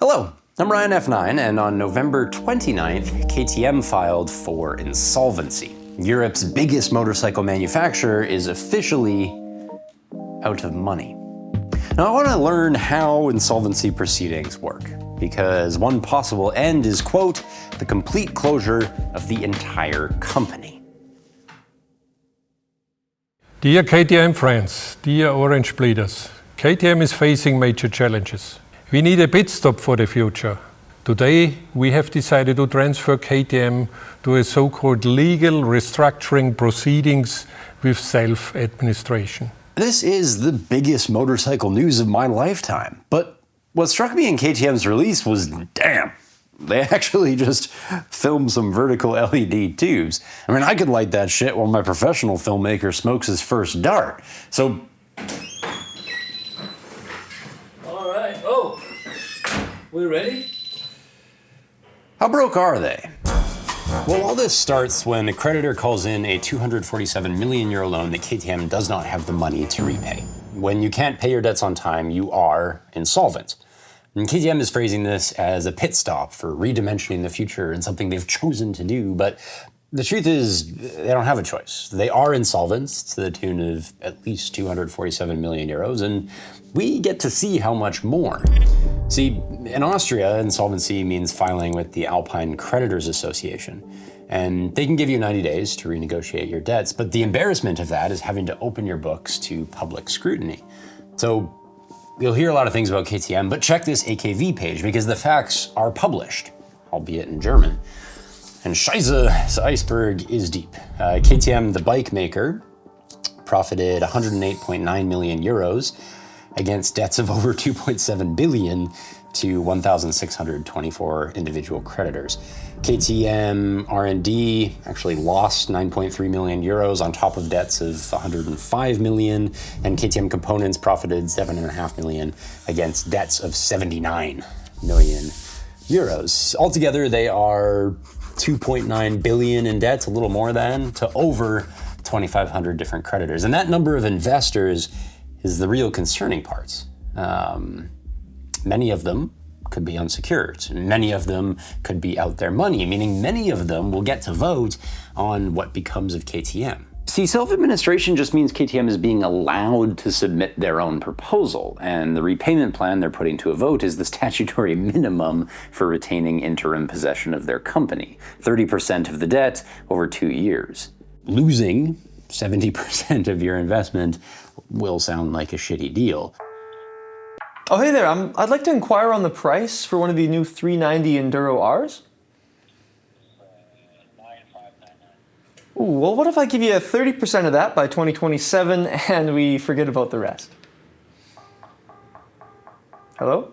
Hello, I'm Ryan F9, and on November 29th, KTM filed for insolvency. Europe's biggest motorcycle manufacturer is officially out of money. Now, I want to learn how insolvency proceedings work, because one possible end is, quote, the complete closure of the entire company. Dear KTM friends, dear Orange bleeders, KTM is facing major challenges. We need a pit stop for the future. Today, we have decided to transfer KTM to a so-called legal restructuring proceedings with self-administration. This is the biggest motorcycle news of my lifetime. But what struck me in KTM's release was, damn, they actually just filmed some vertical LED tubes. I mean, I could light that shit while my professional filmmaker smokes his first dart. So, we ready? How broke are they? Well, all this starts when a creditor calls in a 247 million euro loan that KTM does not have the money to repay. When you can't pay your debts on time, you are insolvent. And KTM is phrasing this as a pit stop for redimensioning the future and something they've chosen to do, but the truth is they don't have a choice. They are insolvent to the tune of at least 247 million euros, and we get to see how much more. See, in Austria, insolvency means filing with the Alpine Creditors Association, and they can give you 90 days to renegotiate your debts, but the embarrassment of that is having to open your books to public scrutiny. So you'll hear a lot of things about KTM, but check this AKV page because the facts are published, albeit in German. And Scheiße, the iceberg is deep. KTM, the bike maker, profited 108.9 million euros against debts of over 2.7 billion to 1,624 individual creditors. KTM R&D actually lost 9.3 million euros on top of debts of 105 million, and KTM Components profited 7.5 million against debts of 79 million euros. Altogether, they are 2.9 billion in debts, a little more than, to over 2,500 different creditors. And that number of investors is the real concerning part. Many of them could be unsecured. Many of them could be out their money, meaning many of them will get to vote on what becomes of KTM. See, self-administration just means KTM is being allowed to submit their own proposal, and the repayment plan they're putting to a vote is the statutory minimum for retaining interim possession of their company, 30% of the debt over 2 years. Losing 70% of your investment will sound like a shitty deal. Oh, hey there, I'd like to inquire on the price for one of the new 390 Enduro Rs. Ooh, well, what if I give you 30% of that by 2027 and we forget about the rest? Hello?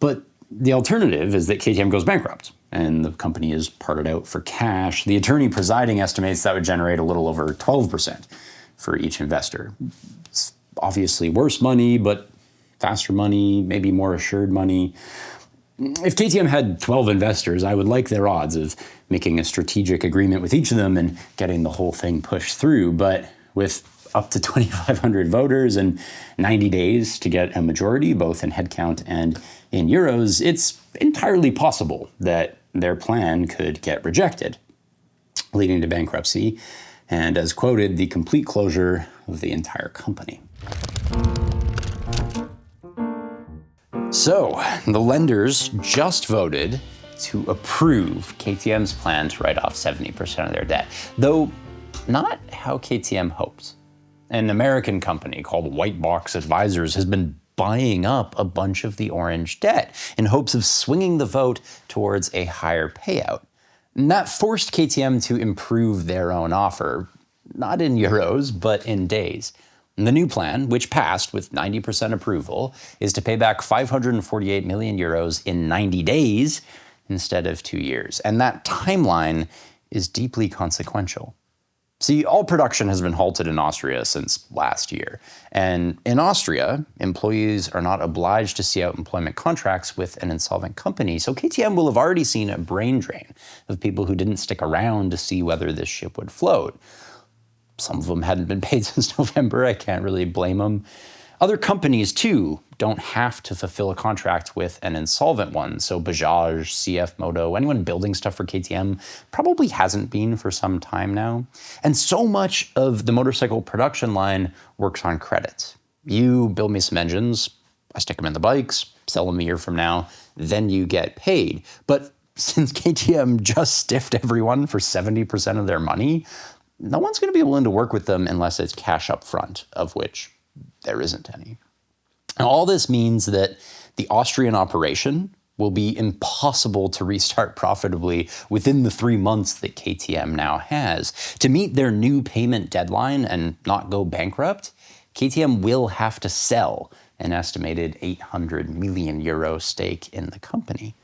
But the alternative is that KTM goes bankrupt and the company is parted out for cash. The attorney presiding estimates that would generate a little over 12% for each investor. It's obviously worse money, but faster money, maybe more assured money. If KTM had 12 investors, I would like their odds of making a strategic agreement with each of them and getting the whole thing pushed through. But with up to 2,500 voters and 90 days to get a majority, both in headcount and in euros, it's entirely possible that their plan could get rejected, leading to bankruptcy and, as quoted, the complete closure of the entire company. So, the lenders just voted to approve KTM's plan to write off 70% of their debt, though not how KTM hoped. An American company called White Box Advisors has been buying up a bunch of the orange debt in hopes of swinging the vote towards a higher payout. And that forced KTM to improve their own offer, not in euros, but in days. And the new plan, which passed with 90% approval, is to pay back 548 million euros in 90 days instead of 2 years. And that timeline is deeply consequential. See, all production has been halted in Austria since last year. And in Austria, employees are not obliged to see out employment contracts with an insolvent company. So KTM will have already seen a brain drain of people who didn't stick around to see whether this ship would float. Some of them hadn't been paid since November. I can't really blame them. Other companies, too, don't have to fulfill a contract with an insolvent one. So Bajaj, CF Moto, anyone building stuff for KTM probably hasn't been for some time now. And so much of the motorcycle production line works on credit. You build me some engines, I stick them in the bikes, sell them a year from now, then you get paid. But since KTM just stiffed everyone for 70% of their money, no one's going to be willing to work with them unless it's cash up front, of which there isn't any. Now, all this means that the Austrian operation will be impossible to restart profitably within the 3 months that KTM now has. To meet their new payment deadline and not go bankrupt, KTM will have to sell an estimated 800 million euro stake in the company.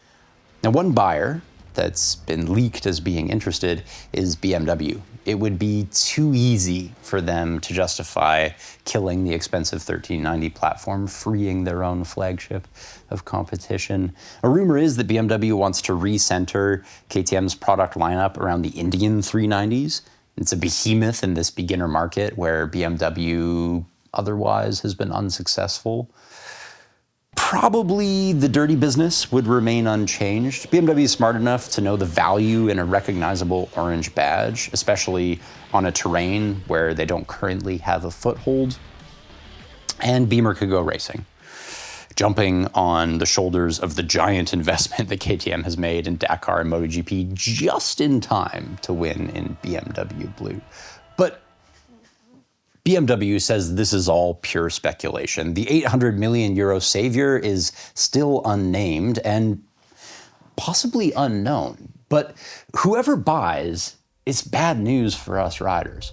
Now, one buyer that's been leaked as being interested is BMW. It would be too easy for them to justify killing the expensive 1390 platform, freeing their own flagship of competition. A rumor is that BMW wants to recenter KTM's product lineup around the Indian 390s. It's a behemoth in this beginner market where BMW otherwise has been unsuccessful. Probably the dirty business would remain unchanged. BMW is smart enough to know the value in a recognizable orange badge, especially on a terrain where they don't currently have a foothold. And Beamer could go racing, jumping on the shoulders of the giant investment that KTM has made in Dakar and MotoGP just in time to win in BMW Blue. But BMW says this is all pure speculation. The 800 million euro savior is still unnamed and possibly unknown. But whoever buys, it's bad news for us riders.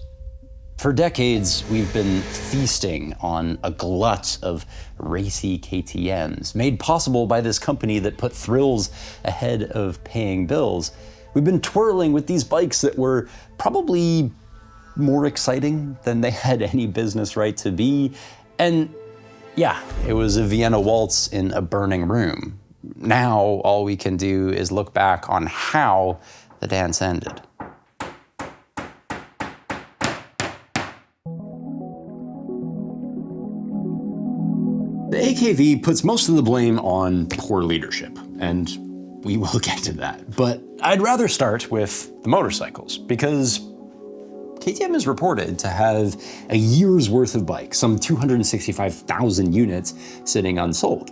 For decades, we've been feasting on a glut of racy KTMs, made possible by this company that put thrills ahead of paying bills. We've been twirling with these bikes that were probably more exciting than they had any business right to be. And yeah, it was a Vienna waltz in a burning room. Now all we can do is look back on how the dance ended. The AKV puts most of the blame on poor leadership, and we will get to that. But I'd rather start with the motorcycles, because KTM is reported to have a year's worth of bikes, some 265,000 units, sitting unsold.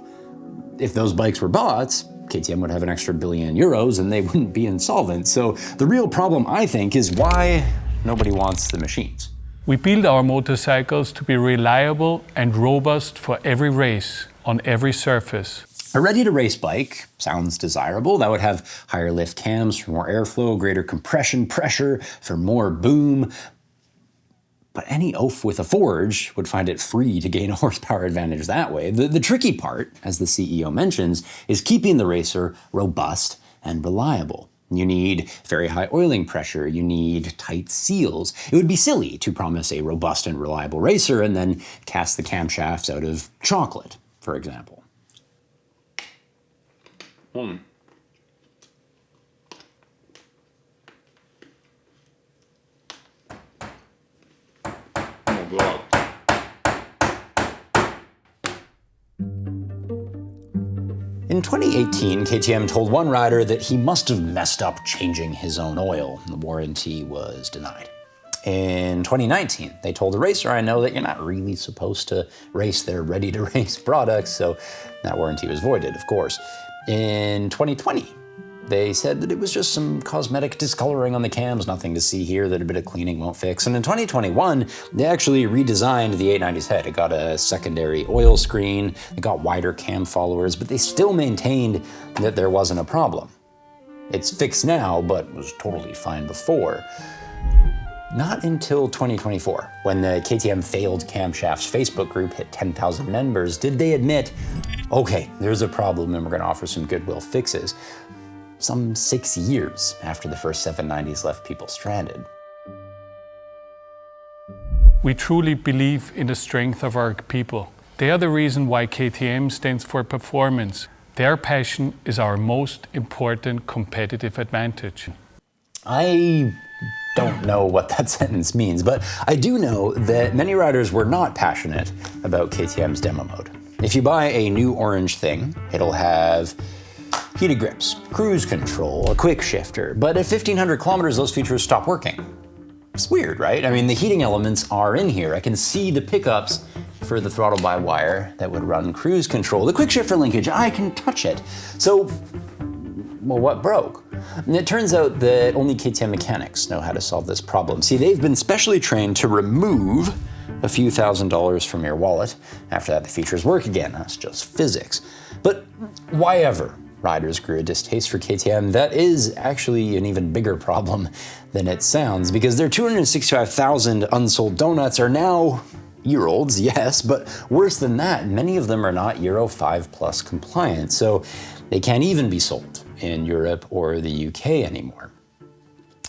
If those bikes were bought, KTM would have an extra billion euros and they wouldn't be insolvent. So the real problem, I think, is why nobody wants the machines. We build our motorcycles to be reliable and robust for every race, on every surface. A ready-to-race bike sounds desirable. That would have higher lift cams for more airflow, greater compression pressure for more boom. But any oaf with a forge would find it free to gain a horsepower advantage that way. The tricky part, as the CEO mentions, is keeping the racer robust and reliable. You need very high oiling pressure, you need tight seals. It would be silly to promise a robust and reliable racer and then cast the camshafts out of chocolate, for example. Hmm. Oh God. In 2018, KTM told one rider that he must have messed up changing his own oil. The warranty was denied. In 2019, they told a racer I know that you're not really supposed to race their ready-to-race products, so that warranty was voided, of course. In 2020, they said that it was just some cosmetic discoloring on the cams, nothing to see here that a bit of cleaning won't fix. And in 2021, they actually redesigned the 890's head. It got a secondary oil screen, it got wider cam followers, but they still maintained that there wasn't a problem. It's fixed now, but was totally fine before. Not until 2024, when the KTM Failed Camshafts Facebook group hit 10,000 members, did they admit, okay, there's a problem and we're gonna offer some goodwill fixes. Some 6 years after the first 790s left people stranded. We truly believe in the strength of our people. They are the reason why KTM stands for performance. Their passion is our most important competitive advantage. I don't know what that sentence means, but I do know that many riders were not passionate about KTM's demo mode. If you buy a new orange thing, it'll have heated grips, cruise control, a quick shifter, but at 1,500 kilometers, those features stop working. It's weird, right? I mean, the heating elements are in here. I can see the pickups for the throttle-by-wire that would run cruise control. The quick shifter linkage, I can touch it. So, well, what broke? And it turns out that only KTM mechanics know how to solve this problem. See, they've been specially trained to remove a few $1,000s from your wallet. After that, the features work again. That's just physics. But why ever riders grew a distaste for KTM, that is actually an even bigger problem than it sounds, because their 265,000 unsold donuts are now year-olds, yes, but worse than that, many of them are not Euro 5 plus compliant, so they can't even be sold in Europe or the UK anymore,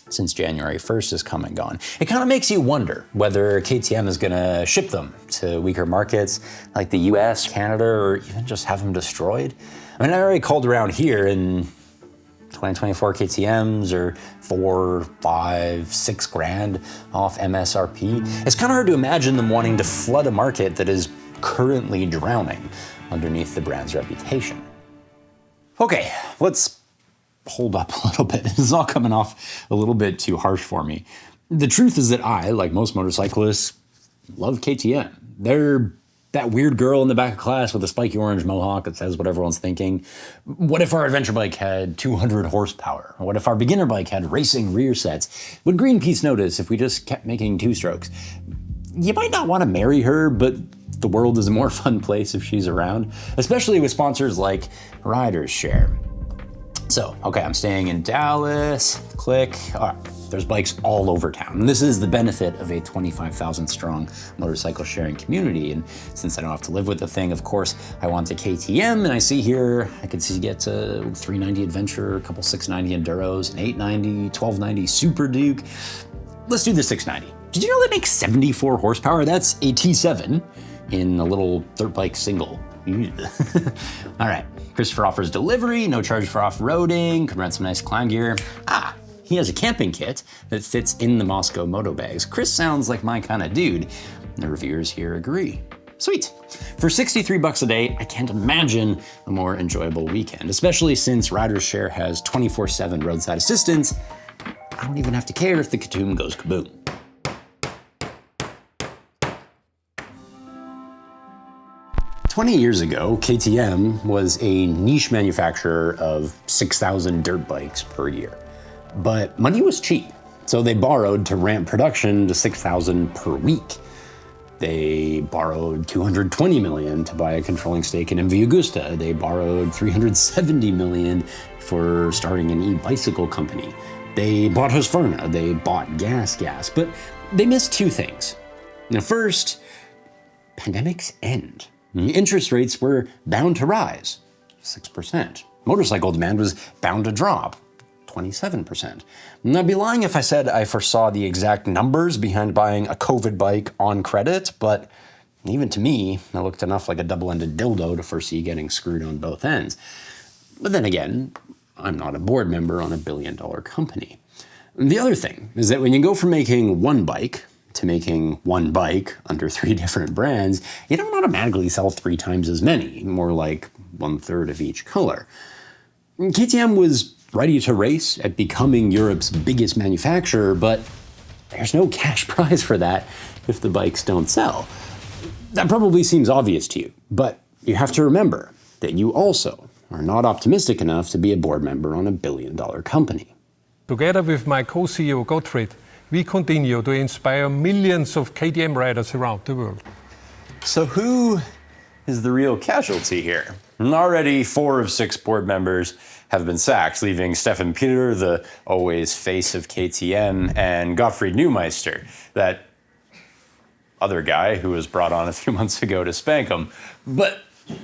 since January 1st has come and gone. It kind of makes you wonder whether KTM is gonna ship them to weaker markets like the US, Canada, or even just have them destroyed. I mean, I already called around here in 2024 KTMs are 4, 5, 6 grand off MSRP. It's kind of hard to imagine them wanting to flood a market that is currently drowning underneath the brand's reputation. Okay, let's hold up a little bit. This is all coming off a little bit too harsh for me. The truth is that I, like most motorcyclists, love KTM. They're that weird girl in the back of class with a spiky orange mohawk that says what everyone's thinking. What if our adventure bike had 200 horsepower? What if our beginner bike had racing rear sets? Would Greenpeace notice if we just kept making two-strokes? You might not want to marry her, but the world is a more fun place if she's around, especially with sponsors like Riders Share. So, okay, I'm staying in Dallas, click. All right, there's bikes all over town. And this is the benefit of a 25,000 strong motorcycle sharing community. And since I don't have to live with the thing, of course, I want a KTM. And I see here, I can see get a 390 Adventure, a couple 690 Enduros, an 890, 1290 Super Duke. Let's do the 690. Did you know that makes 74 horsepower? That's a T7 in a little dirt bike single. All right, Christopher offers delivery, no charge for off-roading, could rent some nice climb gear. Ah, he has a camping kit that fits in the Moscow moto bags. Chris sounds like my kind of dude. The reviewers here agree. Sweet. For 63 bucks a day, I can't imagine a more enjoyable weekend, especially since Riders Share has 24/7 roadside assistance. I don't even have to care if the KTM goes kaboom. "20 years ago, KTM was a niche manufacturer of 6,000 dirt bikes per year. But money was cheap, so they borrowed to ramp production to 6,000 per week. They borrowed $220 million to buy a controlling stake in MV Agusta. They borrowed $370 million for starting an e-bicycle company. They bought Husqvarna, they bought gas, but they missed two things. Now, first, pandemics end. Interest rates were bound to rise, 6%. Motorcycle demand was bound to drop, 27%. And I'd be lying if I said I foresaw the exact numbers behind buying a COVID bike on credit, but even to me, it looked enough like a double-ended dildo to foresee getting screwed on both ends. But then again, I'm not a board member on a billion-dollar company. The other thing is that when you go from making one bike to making one bike under 3 different brands, you don't automatically sell 3 times as many, more like 1/3 of each color. KTM was ready to race at becoming Europe's biggest manufacturer, but there's no cash prize for that if the bikes don't sell. That probably seems obvious to you, but you have to remember that you also are not optimistic enough to be a board member on a billion-dollar company. Together with my co-CEO Gottfried, we continue to inspire millions of KTM riders around the world. So who is the real casualty here? Already 4 of 6 board members have been sacked, leaving Stefan Peter, the always face of KTM, and Gottfried Neumeister, that other guy who was brought on a few months ago to spank him. But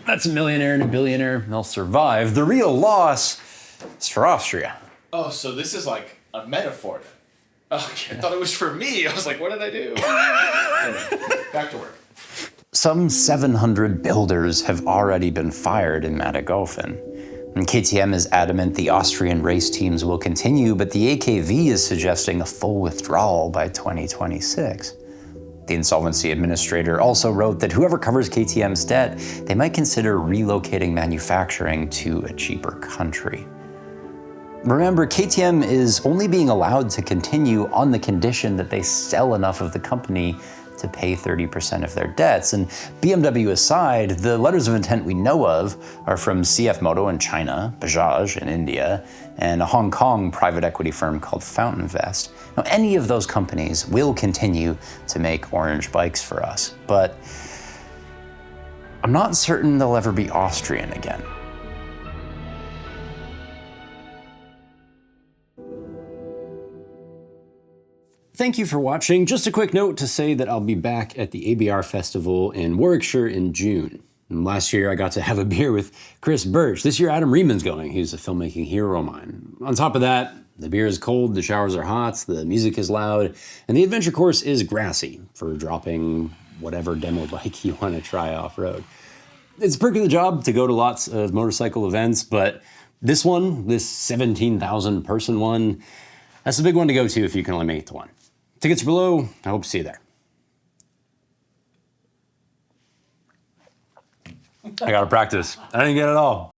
that's a millionaire and a billionaire. They'll survive. The real loss is for Austria. Oh, so this is like a metaphor then. Okay, I thought it was for me. I was like, what did I do? Anyway, back to work. Some 700 builders have already been fired in Mattighofen. And KTM is adamant the Austrian race teams will continue, but the AKV is suggesting a full withdrawal by 2026. The insolvency administrator also wrote that whoever covers KTM's debt, they might consider relocating manufacturing to a cheaper country. Remember, KTM is only being allowed to continue on the condition that they sell enough of the company to pay 30% of their debts. And BMW aside, the letters of intent we know of are from CF Moto in China, Bajaj in India, and a Hong Kong private equity firm called Fountain Vest. Now, any of those companies will continue to make orange bikes for us, but I'm not certain they'll ever be Austrian again. Thank you for watching. Just a quick note to say that I'll be back at the ABR Festival in Warwickshire in June. And last year I got to have a beer with Chris Birch. This year Adam Reedman's going. He's a filmmaking hero of mine. On top of that, the beer is cold, the showers are hot, the music is loud, and the adventure course is grassy for dropping whatever demo bike you want to try off-road. It's a perk of the job to go to lots of motorcycle events, but this one, this 17,000 person one, that's a big one to go to if you can only make it to one. Tickets are below. I hope to see you there. I gotta practice. I didn't get it all.